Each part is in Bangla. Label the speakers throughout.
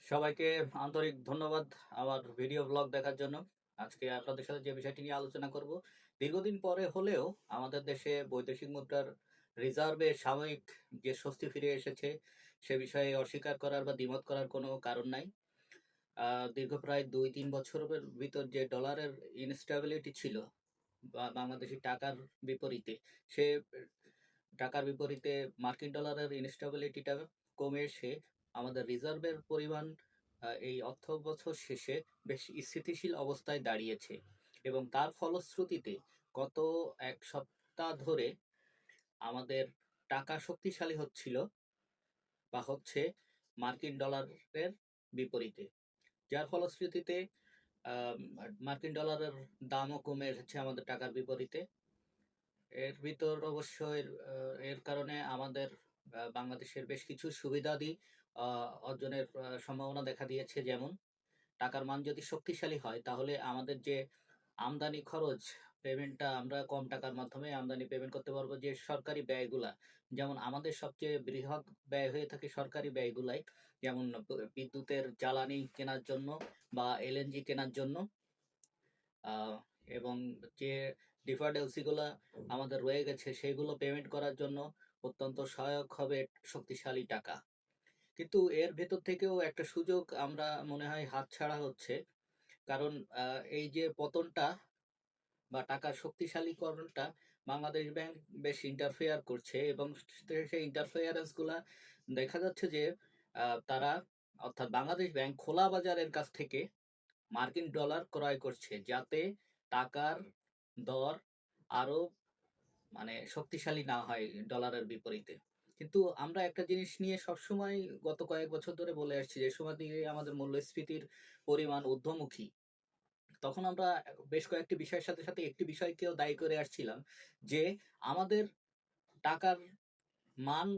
Speaker 1: সবাইকে আন্তরিক ধন্যবাদ আমার ভিডিও ব্লগ দেখার জন্য। আজকে আপনাদের সাথে যে বিষয়টি নিয়ে আলোচনা করব, দীর্ঘদিন পরে হলেও আমাদের দেশে বৈদেশিক মুদ্রার রিজার্ভে সাময়িক যে স্বস্তি ফিরে এসেছে, সে বিষয়ে অস্বীকার করার বা দ্বিমত করার কোনো কারণ নাই। দীর্ঘ প্রায় ২-৩ বছরের ভিতর যে ডলারের ইনস্টেবিলিটি ছিল বা বাংলাদেশী টাকার বিপরীতে, সে টাকার বিপরীতে মার্কিন ডলারের ইনস্টেবিলিটিটা কমে এসে আমাদের রিজার্ভের পরিমাণ এই অর্থ বছর শেষে বেশ স্থিতিশীল অবস্থায় দাঁড়িয়েছে এবং তার ফলশ্রুতিতে গত ১ সপ্তাহ ধরে আমাদের টাকা শক্তিশালী হচ্ছিল বা হচ্ছে মার্কিন ডলারের বিপরীতে। যার ফলশ্রুতিতে আম মার্কিন ডলারের দামও কমে এসেছে আমাদের টাকার বিপরীতে। এর ভিতর অবশ্য এর কারণে আমাদের বাংলাদেশের বেশ কিছু সুবিধাদি আ অর্জনের সম্ভাবনা দেখা দিয়েছে। যেমন টাকার মান যদি শক্তিশালী হয় তাহলে আমাদের যে আমদানি খরচ পেমেন্টটা আমরা কম টাকার মাধ্যমে আমদানি পেমেন্ট করতে পারবো। যে সরকারি ব্যয়গুলা, যেমন আমাদের সবচেয়ে বৃহৎ ব্যয় হয়ে থাকে সরকারি ব্যয়গুলাই। যেমন বিদ্যুতের জ্বালানি কেনার জন্য বা এলএনজি কেনার জন্য। আ এবং যে ডিফার্ড এলসি গুলা আমাদের রয়ে গেছে সেগুলো পেমেন্ট করার জন্য অত্যন্ত সহায়ক হবে শক্তিশালী টাকা। কিন্তু এর ভেতর থেকেও একটা সুযোগ আমরা মনে হয় হাতছাড়া হচ্ছে। কারণ এই যে পতনটা বা টাকার শক্তিশালীকরণটা বাংলাদেশ ব্যাংক বেশ ইন্টারফেয়ার করছে এবং সেই ইন্টারফেয়ারেন্স গুলা দেখা যাচ্ছে যে তারা অর্থাৎ বাংলাদেশ ব্যাংক খোলা বাজারের কাছ থেকে মার্কিন ডলার ক্রয় করছে যাতে টাকার দর আরো শক্তিশালী না হয় ডলারের বিপরীতে। কিন্তু আমরা একটা জিনিস নিয়ে সবসময় গত কয়েক বছর ধরে বলে আসছি, যে সময় দিয়ে আমাদের মূল্যস্ফীতির পরিমাণ ঊর্ধ্বমুখী, তখন আমরা বেশ কয়েকটি বিষয়ের সাথে সাথে একটি বিষয়কেও দায়ী করে আসছিলাম, যে আমাদের টাকার মান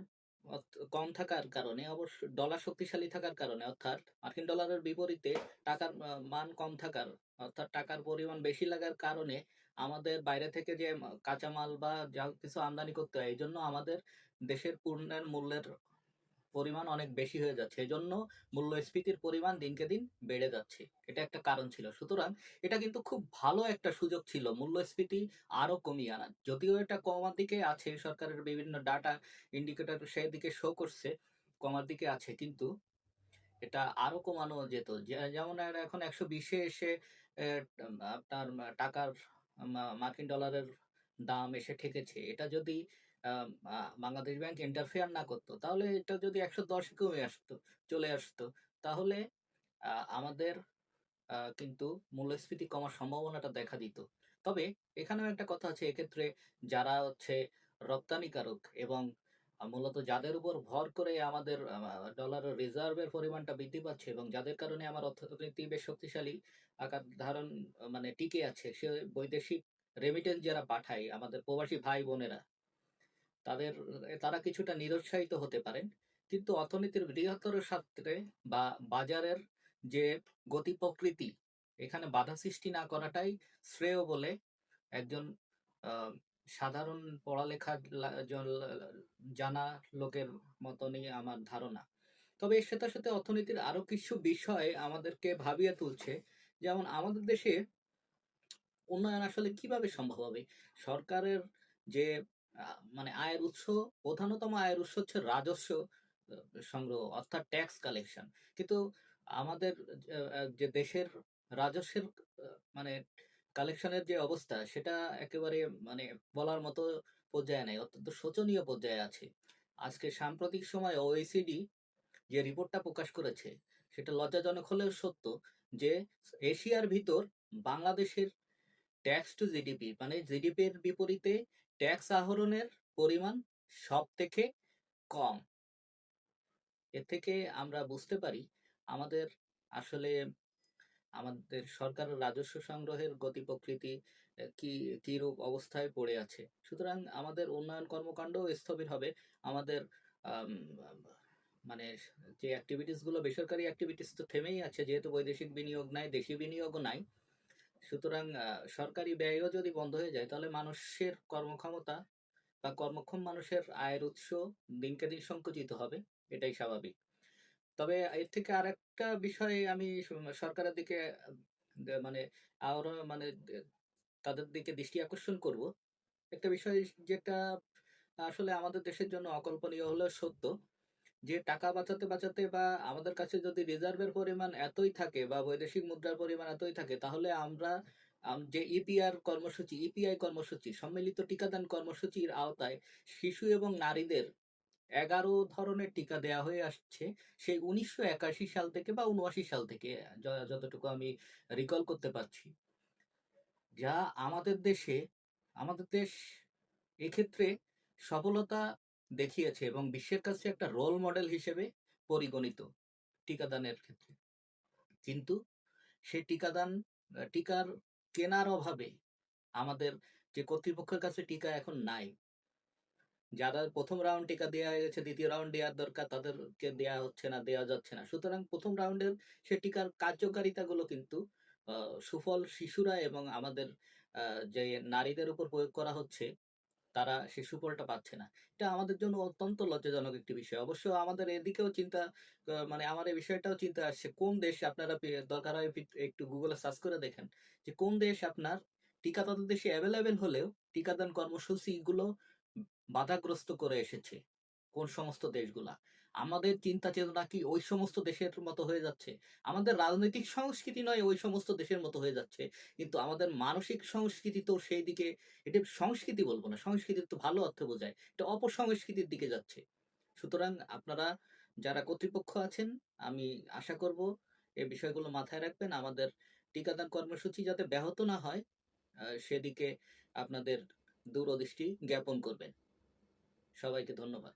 Speaker 1: কম থাকার কারণে, অবশ্য ডলার শক্তিশালী থাকার কারণে, অর্থাৎ মার্কিন ডলারের বিপরীতে টাকার মান কম থাকার, অর্থাৎ টাকার পরিমাণ বেশি লাগার কারণে আমাদের বাইরে থেকে যে কাঁচামাল বা যা কিছু আমদানি করতে হয়, এই জন্য আমাদের দেশের পণ্যের মূল্যের পরিমাণ অনেক বেশি হয়ে যাচ্ছে। এজন্য মূল্যস্ফীতির পরিমাণ দিনকে দিন বেড়ে যাচ্ছে। এটা একটা কারণ ছিল। সুতরাং এটা কিন্তু খুব ভালো একটা সুযোগ ছিল মূল্যস্ফীতি আরো কমিয়ে আনার। যদিও এটা কমার দিকে আছে, সরকারের বিভিন্ন ডাটা ইন্ডিকেটর সেদিকে শো করছে কমার দিকে আছে। কিন্তু এটা আরো কমানো যেত। যেমন এখন ১২০ এ এসে আপনার টাকার মার্কিন ডলারের দাম এসে ঠেকেছে। এটা যদি আম আ বাংলাদেশ ব্যাংক ইন্টারফেয়ার না করত, তাহলে এটা যদি ১১০ এ চলে আসতো, তাহলে আমাদের কিন্তু মূল্যস্ফীতি কমার সম্ভাবনাটা দেখা দিত। তবে এখানেও একটা কথা আছে, এক্ষেত্রে যারা হচ্ছে রপ্তানিকারক এবং মূলত যাদের উপর ভর করে আমাদের ডলারের রিজার্ভের পরিমাণটা বৃদ্ধি পাচ্ছে এবং যাদের কারণে আমার অর্থনীতি বেশ শক্তিশালী আকার ধারণ টিকে আছে, সে বৈদেশিক রেমিটেন্স যারা পাঠায়, আমাদের প্রবাসী ভাই-বোনেরা, তারা কিছুটা নিরুৎসাহিত হতে পারেন। কিন্তু অর্থনীতির বৃহত্তর স্বার্থে বা বাজারের যে গতি প্রকৃতি, এখানে বাধা সৃষ্টি না করাটাই শ্রেয় বলে একজন আ সাধারণ পড়ালেখা জানা লোকের মতনই আমার ধারণা। তবে এর সাথে সাথে অর্থনীতির আরো কিছু বিষয় আমাদেরকে ভাবিয়ে তুলছে। যেমন আমাদের দেশে উন্নয়ন আসলে কিভাবে সম্ভব হবে? সরকারের যে আ আয়ের উৎস, প্রধানতম আয়ের উৎস হচ্ছে রাজস্ব আ সংগ্রহ, অর্থাৎ ট্যাক্স কালেকশন। কিন্তু আমাদের যে দেশের রাজস্বের আ মানে কালেকশনের যে অবস্থা, সেটা একেবারে মানে বলার মতো পর্যায়ে নাই। অত্যন্ত শোচনীয় পর্যায়ে আছে। আজকে সাম্প্রতিক সময়ে OECD যে রিপোর্টটা প্রকাশ করেছে, সেটা লজ্জাজনক হলেও সত্য, যে এশিয়ার ভিতর বাংলাদেশের ট্যাক্স টু জিডিপি, জিডিপির বিপরীতে ট্যাক্স আহরণের পরিমাণ সবথেকে কম। এর থেকে আমরা বুঝতে পারি আমাদের আসলে আমাদের সরকারের রাজস্ব সংগ্রহের গতি প্রকৃতি কি কিরূপ অবস্থায় পড়ে আছে। সুতরাং আমাদের উন্নয়ন কর্মকাণ্ডও স্থবির হবে। আমাদের আম মানে যে এক্টিভিটিস গুলো, বেসরকারি এক্টিভিটিস তো থেমেই আছে, যেহেতু বৈদেশিক বিনিয়োগ নাই, দেশীয় বিনিয়োগও নাই। সুতরাং সরকারি ব্যয়ও যদি বন্ধ হয়ে যায়, তাহলে মানুষের কর্মক্ষমতা বা কর্মক্ষম মানুষের আয়ের উৎস দিনকে দিন সংকুচিত হবে। এটাই স্বাভাবিক। তবে এর থেকে আরেকটা বিষয় আমি সরকারের দিকে মানে আরো মানে তাদের দিকে দৃষ্টি আকর্ষণ করব। একটা বিষয় যেটা আসলে আমাদের দেশের জন্য অকল্পনীয় হলেও সত্য। যে টাকা বাঁচাতে, বাঁচাতে বা আমাদের কাছে যদি রিজার্ভের পরিমাণ এতই থাকে বা বৈদেশিক মুদ্রার পরিমাণ এতই থাকে, তাহলে আমরা যে ইপিআর কর্মসূচি, ইপিআই কর্মসূচি, সম্মিলিত টিকাদান কর্মসূচির আওতায় শিশু এবং নারীদের ১১ ধরনের টিকা দেয়া হয়ে আসছে। সেই ১৯৮১ সাল থেকে বা ৭৯ সাল থেকে যতটুকু আমি রিকল করতে পারছি। যা আমাদের দেশ এক্ষেত্রে সফলতা দেখিয়েছে এবং বিশ্বের কাছে একটা রোল মডেল হিসেবে পরিগণিত টিকাদানের ক্ষেত্রে। কিন্তু সেই টিকার কেনার অভাবে আমাদের যে কর্তৃপক্ষের কাছে টিকা এখন নাই। যারা ১ম রাউন্ড টিকা দেয়া হয়ে গেছে, ২য় রাউন্ড দেয়ার দরকার তাদেরকে দেয়া হচ্ছে না, দেয়া যাচ্ছে না। সুতরাং ১ম রাউন্ডের সে টিকার কার্যকারিতাগুলো কিন্তু আ সুফল শিশুরা এবং আমাদের আ যে নারীদের উপর প্রয়োগ করা হচ্ছে তারা সে সুফলটা পাচ্ছে না। এটা আমাদের জন্য অত্যন্ত লজ্জাজনক একটি বিষয়। অবশ্য আমাদের এদিকেও চিন্তা মানে আমার এই বিষয়টাও চিন্তা আসছে। কোন দেশ আপনারা দরকার হয় একটু Google এ সার্চ করে দেখেন যে কোন দেশ আপনার টিকা তাদের দেশে এভেইলেবল হলেও টিকাদান কর্মসূচিগুলো বাধাগ্রস্ত করে এসেছে। কোন সমস্ত দেশগুলা? আমাদের চিন্তা চেতনা কি ওই সমস্ত দেশের মতো হয়ে যাচ্ছে? আমাদের রাজনৈতিক সংস্কৃতি নয় ওই সমস্ত দেশের মতো হয়ে যাচ্ছে। কিন্তু আমাদের মানসিক সংস্কৃতি তো সেই দিকে, এটা সংস্কৃতি বলব না। সংস্কৃতি তো ভালো অর্থে বোঝায়। এটা অপসংস্কৃতির দিকে যাচ্ছে। সুতরাং আপনারা যারা কর্তৃপক্ষ আছেন, আমি আশা করব এই বিষয়গুলো মাথায় রাখবেন। আমাদের টিকাদান কর্মসূচি যাতে ব্যাহত না হয়, সেদিকে আপনাদের দূরদৃষ্টি জ্ঞাপন করবেন। সবাইকে ধন্যবাদ।